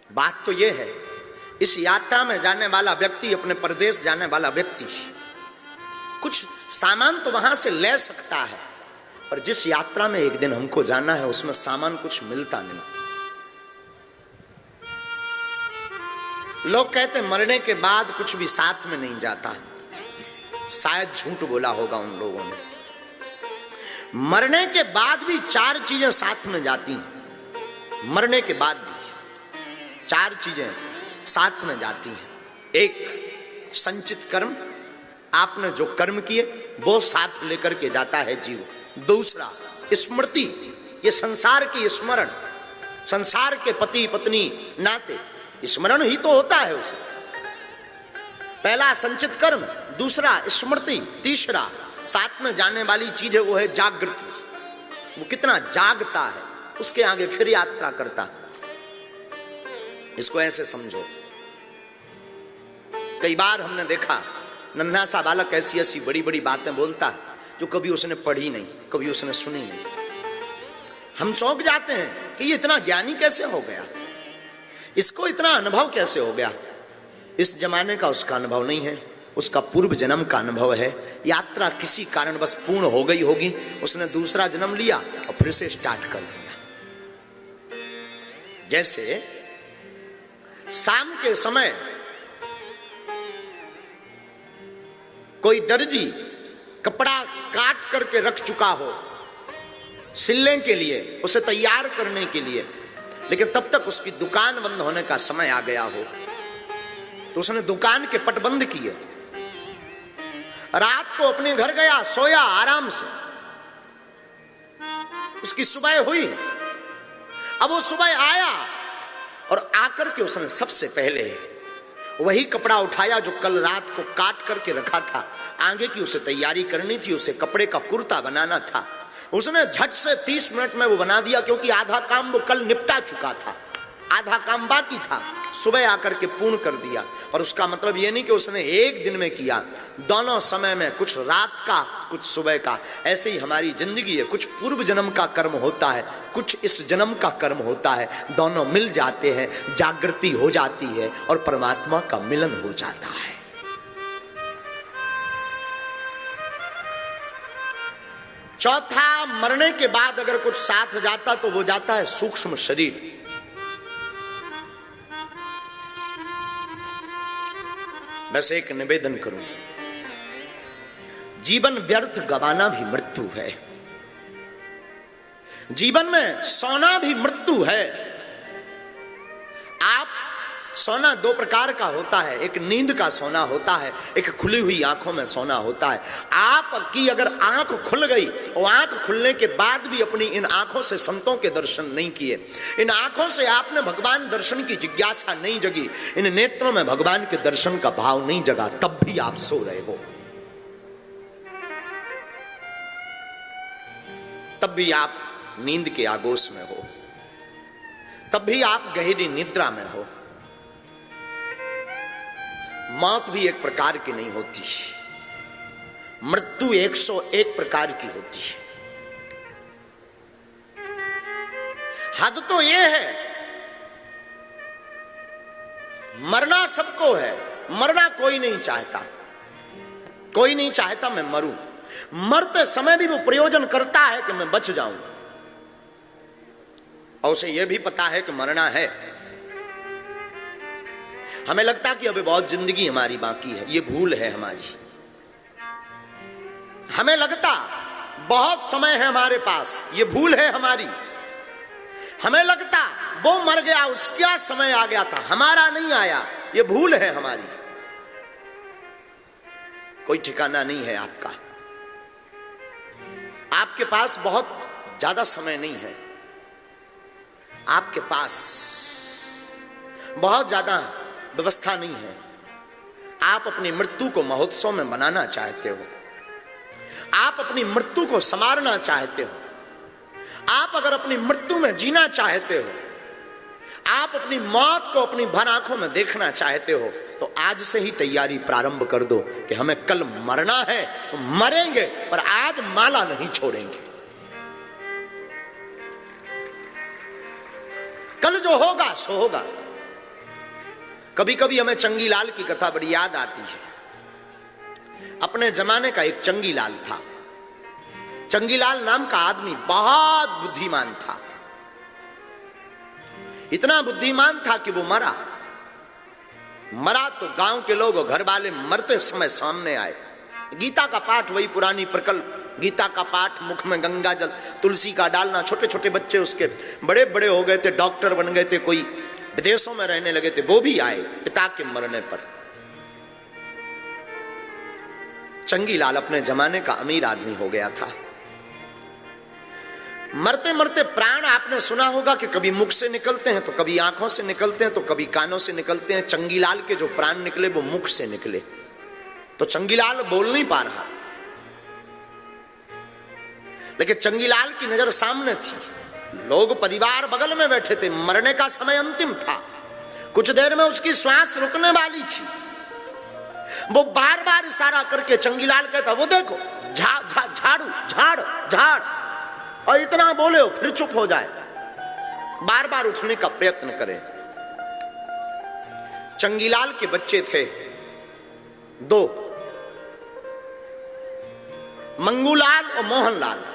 बात तो यह है, इस यात्रा में जाने वाला व्यक्ति, अपने परदेश जाने वाला व्यक्ति कुछ सामान तो वहां से ले सकता है, पर जिस यात्रा में एक दिन हमको जाना है उसमें सामान कुछ मिलता नहीं। लोग कहते मरने के बाद कुछ भी साथ में नहीं जाता, शायद झूठ बोला होगा उन लोगों ने। मरने के बाद भी 4 चीजें साथ में जाती हैं। मरने के बाद भी 4 चीजें साथ में जाती हैं। एक, संचित कर्म, आपने जो कर्म किए वो साथ लेकर के जाता है जीव। दूसरा, स्मृति, ये संसार की स्मरण, संसार के पति पत्नी नाते स्मरण ही तो होता है उसे। पहला संचित कर्म, दूसरा स्मृति, तीसरा साथ में जाने वाली चीज है वो है जागृति। वो कितना जागता है उसके आगे फिर यात्रा करता। इसको ऐसे समझो, कई बार हमने देखा नन्हा सा बालक ऐसी ऐसी बड़ी बड़ी बातें बोलता है जो कभी उसने पढ़ी नहीं, कभी उसने सुनी नहीं। हम चौंक जाते हैं कि ये इतना ज्ञानी कैसे हो गया, इसको इतना अनुभव कैसे हो गया। इस जमाने का उसका अनुभव नहीं है, उसका पूर्व जन्म का अनुभव है। यात्रा किसी कारण बस पूर्ण हो गई होगी, उसने दूसरा जन्म लिया और फिर से स्टार्ट कर दिया। जैसे शाम के समय कोई दर्जी कपड़ा काट करके रख चुका हो सिलने के लिए, उसे तैयार करने के लिए, लेकिन तब तक उसकी दुकान बंद होने का समय आ गया हो, तो उसने दुकान के पट बंद किए, रात को अपने घर गया, सोया आराम से। उसकी सुबह हुई, अब वो सुबह आया और आकर के उसने सबसे पहले वही कपड़ा उठाया जो कल रात को काट करके रखा था। आगे की उसे तैयारी करनी थी, उसे कपड़े का कुर्ता बनाना था। उसने झट से 30 मिनट में वो बना दिया, क्योंकि आधा काम वो कल निपटा चुका था, आधा काम बाकी था, सुबह आकर के पूर्ण कर दिया। और उसका मतलब ये नहीं कि उसने एक दिन में किया, दोनों समय में, कुछ रात का कुछ सुबह का। ऐसे ही हमारी जिंदगी है, कुछ पूर्व जन्म का कर्म होता है, कुछ इस जन्म का कर्म होता है, दोनों मिल जाते हैं, जागृति हो जाती है और परमात्मा का मिलन हो जाता है। चौथा, मरने के बाद अगर कुछ साथ जाता तो वो जाता है सूक्ष्म शरीर। बस एक निवेदन करूं, जीवन व्यर्थ गवाना भी मृत्यु है, जीवन में सोना भी मृत्यु है। आप सोना 2 प्रकार का होता है, एक नींद का सोना होता है, एक खुली हुई आंखों में सोना होता है। आपकी अगर आंख खुल गई और आंख खुलने के बाद भी अपनी इन आंखों से संतों के दर्शन नहीं किए, इन आंखों से आपने भगवान दर्शन की जिज्ञासा नहीं जगी, इन नेत्रों में भगवान के दर्शन का भाव नहीं जगा, तब भी आप सो रहे हो, तब भी आप नींद के आगोश में हो, तब भी आप गहरी निद्रा में हो। मौत भी एक प्रकार की नहीं होती, मृत्यु 101 प्रकार की होती है। हद तो यह है, मरना सबको है, मरना कोई नहीं चाहता, कोई नहीं चाहता मैं मरूं। मरते समय भी वो प्रयोजन करता है कि मैं बच जाऊं, और उसे यह भी पता है कि मरना है। हमें लगता कि अभी बहुत जिंदगी हमारी बाकी है, ये भूल है हमारी। हमें लगता बहुत समय है हमारे पास, ये भूल है हमारी। हमें लगता वो मर गया, उसका समय आ गया था, हमारा नहीं आया, ये भूल है हमारी। कोई ठिकाना नहीं है आपका, आपके पास बहुत ज्यादा समय नहीं है, आपके पास बहुत ज्यादा व्यवस्था नहीं है। आप अपनी मृत्यु को महोत्सव में मनाना चाहते हो, आप अपनी मृत्यु को संवारना चाहते हो, आप अगर अपनी मृत्यु में जीना चाहते हो, आप अपनी मौत को अपनी भर आंखों में देखना चाहते हो, तो आज से ही तैयारी प्रारंभ कर दो कि हमें कल मरना है, मरेंगे, पर आज माला नहीं छोड़ेंगे। कल जो होगा सो होगा, कभी कभी हमें चंगीलाल की कथा बड़ी याद आती है। अपने जमाने का एक चंगीलाल था। चंगीलाल नाम का आदमी बहुत बुद्धिमान था। इतना बुद्धिमान था कि वो मरा तो गांव के लोग घर वाले मरते समय सामने आए। गीता का पाठ, वही पुरानी प्रकल्प, गीता का पाठ, मुख में गंगा जल, तुलसी का डालना। छोटे छोटे बच्चे उसके बड़े बड़े हो गए थे, डॉक्टर बन गए थे, कोई विदेशों में रहने लगे थे, वो भी आए पिता के मरने पर। चंगीलाल अपने जमाने का अमीर आदमी हो गया था। मरते मरते प्राण आपने सुना होगा कि कभी मुख से निकलते हैं तो कभी आंखों से निकलते हैं तो कभी कानों से निकलते हैं। चंगीलाल के जो प्राण निकले वो मुख से निकले। तो चंगीलाल बोल नहीं पा रहा था, लेकिन चंगीलाल की नजर सामने थी। लोग परिवार बगल में बैठे थे, मरने का समय अंतिम था, कुछ देर में उसकी श्वास रुकने वाली थी। वो बार बार इशारा करके चंगीलाल कहता, वो देखो झाड़ू झाड़ झाड़, और इतना बोले हो फिर चुप हो जाए, बार बार उठने का प्रयत्न करे। चंगीलाल के बच्चे थे दो, मंगूलाल और मोहनलाल।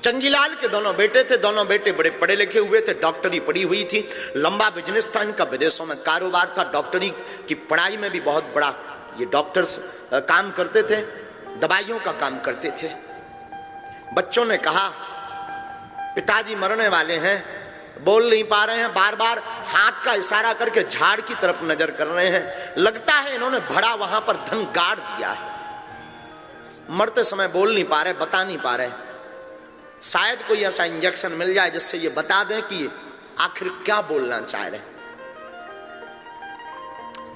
चंगीलाल के दोनों बेटे थे। दोनों बेटे बड़े पढ़े लिखे हुए थे, डॉक्टरी पढ़ी हुई थी, लंबा बिजनेस था इनका, विदेशों में कारोबार था। डॉक्टरी की पढ़ाई में भी बहुत बड़ा ये डॉक्टर्स काम करते थे, दवाइयों का काम करते थे। बच्चों ने कहा, पिताजी मरने वाले हैं, बोल नहीं पा रहे हैं, बार बार हाथ का इशारा करके झाड़ की तरफ नजर कर रहे हैं, लगता है इन्होंने बड़ा वहां पर धन गाड़ दिया है। मरते समय बोल नहीं पा रहे, बता नहीं पा रहे। शायद कोई ऐसा इंजेक्शन मिल जाए जिससे ये बता दें कि आखिर क्या बोलना चाह रहे।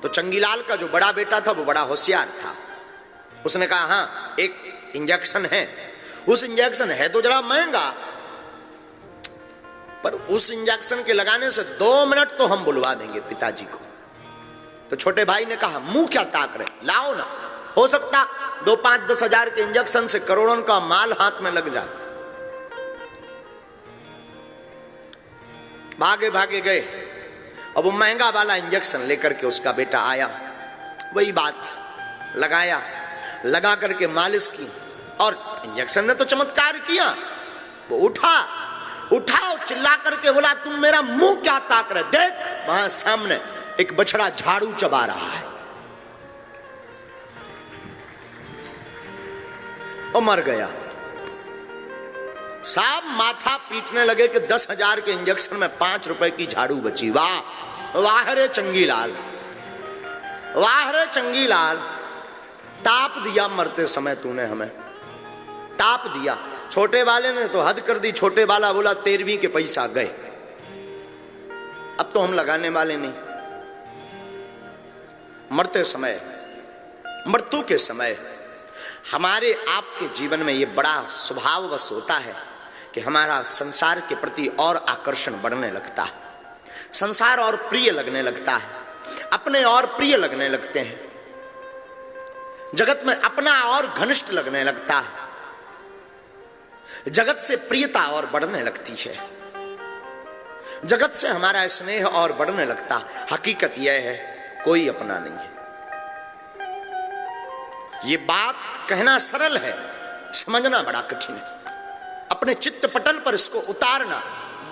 तो चंगीलाल का जो बड़ा बेटा था वो बड़ा होशियार था। उसने कहा, हाँ एक इंजेक्शन है, उस इंजेक्शन है तो जरा महंगा, पर उस इंजेक्शन के लगाने से 2 मिनट तो हम बुलवा देंगे पिताजी को। तो छोटे भाई ने कहा, मुंह क्या ताक रहे, लाओ ना, हो सकता 2-5-10 हजार के इंजेक्शन से करोड़ों का माल हाथ में लग जाए। भागे भागे गए। अब वो महंगा वाला इंजेक्शन लेकर के उसका बेटा आया, वही बात लगाया, लगा करके मालिश की, और इंजेक्शन ने तो चमत्कार किया। वो उठा और चिल्ला करके बोला, तुम मेरा मुंह क्या ताक रहे, देख वहां सामने एक बछड़ा झाड़ू चबा रहा है। और मर गया। साहब माथा पीटने लगे कि 10,000 के इंजेक्शन में 5 रुपए की झाड़ू बची। वाह वाह रे चंगीलाल, वाह रे चंगीलाल, ताप दिया मरते समय तूने हमें, ताप दिया। छोटे वाले ने तो हद कर दी। छोटे वाला बोला, 13वीं के पैसा गए, अब तो हम लगाने वाले नहीं। मरते समय, मृत्यु के समय हमारे आपके जीवन में ये बड़ा स्वभाववश होता है कि हमारा संसार के प्रति और आकर्षण बढ़ने लगता है, संसार और प्रिय लगने लगता है, अपने और प्रिय लगने लगते हैं, जगत में अपना और घनिष्ठ लगने लगता है, जगत से प्रियता और बढ़ने लगती है, जगत से हमारा स्नेह और बढ़ने लगता है। हकीकत यह है, कोई अपना नहीं है। ये बात कहना सरल है, समझना बड़ा कठिन है। अपने चित्त पटल पर इसको उतारना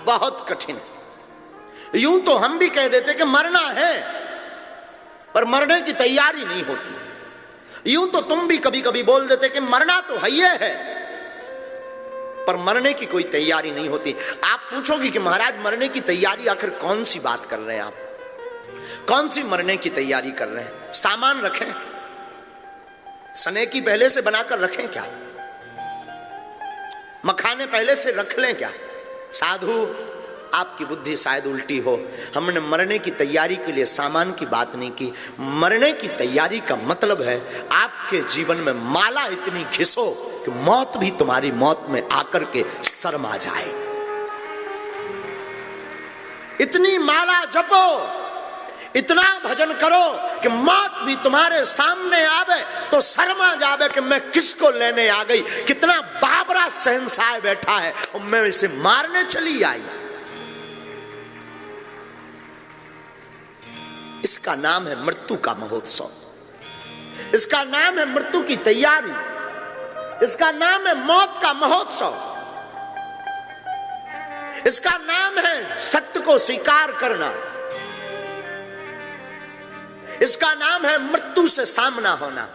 बहुत कठिन है। यूं तो हम भी कह देते कि मरना है, पर मरने की तैयारी नहीं होती। यूं तो तुम भी कभी कभी बोल देते कि मरना तो है ही है, पर मरने की कोई तैयारी नहीं होती। आप पूछोगे कि महाराज मरने की तैयारी आखिर कौन सी बात कर रहे हैं आप, कौन सी मरने की तैयारी कर रहे हैं? सामान रखें, सनेकी पहले से बनाकर रखें क्या? मखाने पहले से रख लें क्या? साधु, आपकी बुद्धि शायद उल्टी हो। हमने मरने की तैयारी के लिए सामान की बात नहीं की। मरने की तैयारी का मतलब है आपके जीवन में माला इतनी घिसो कि मौत भी तुम्हारी मौत में आकर के शर्मा जाए। इतनी माला जपो, इतना भजन करो कि मौत भी तुम्हारे सामने आवे तो शर्मा जावे कि मैं किसको लेने आ गई, कितना बाबरा शहंशाह बैठा है और मैं इसे मारने चली आई। इसका नाम है मृत्यु का महोत्सव, इसका नाम है मृत्यु की तैयारी, इसका नाम है मौत का महोत्सव, इसका नाम है सत्य को स्वीकार करना, इसका नाम है मृत्यु से सामना होना।